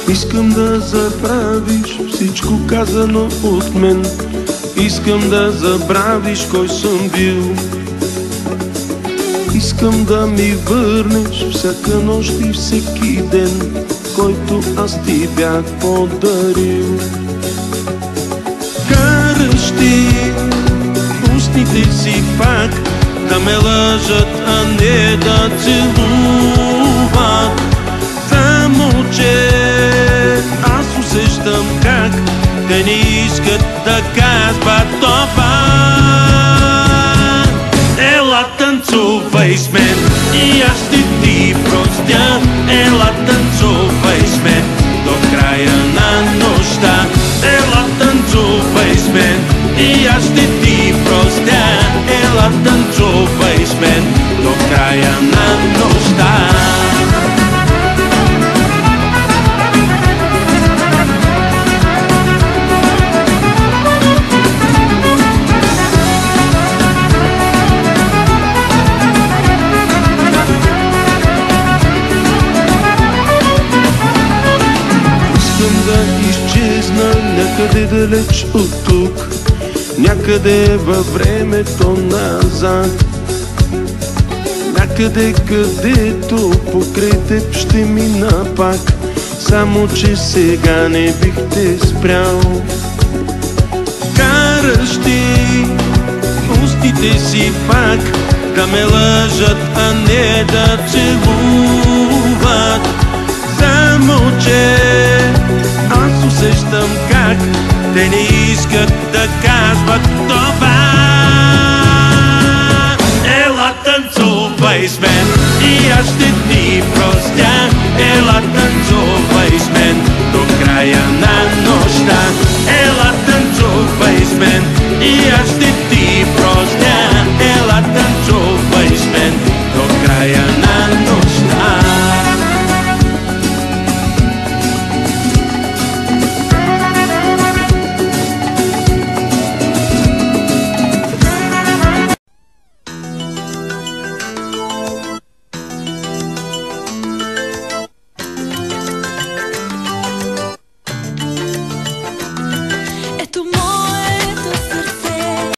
Искам да забравиш всичко казано от мен. Искам да забравиш кой съм бил. Искам да ми върнеш всяка нощ и всеки ден, който аз ти бях подарил. Караш ти устните си пак да ме лъжат, а не да целуват. Само че аз усещам как те не искат да казват това. Ела танцувай с мен и аз ще ти простя. Ела танцувай с мен до края на нощта. Ела танцувай с мен и аз ще ти простя. Ела танцувай с мен до края на нощта. Някъде далеч от тук, някъде във времето назад, някъде където покрай теб ще мина пак. Само че сега не бих те спрял. Караш ти устите си пак да ме лъжат, а не да целуват. Само че аз усещам как те не искат да казват това. Ела танцувай с мен и аз ще ти простя. Ела танцувай с мен до края на нощта. Ела танцувай с мен и аз ще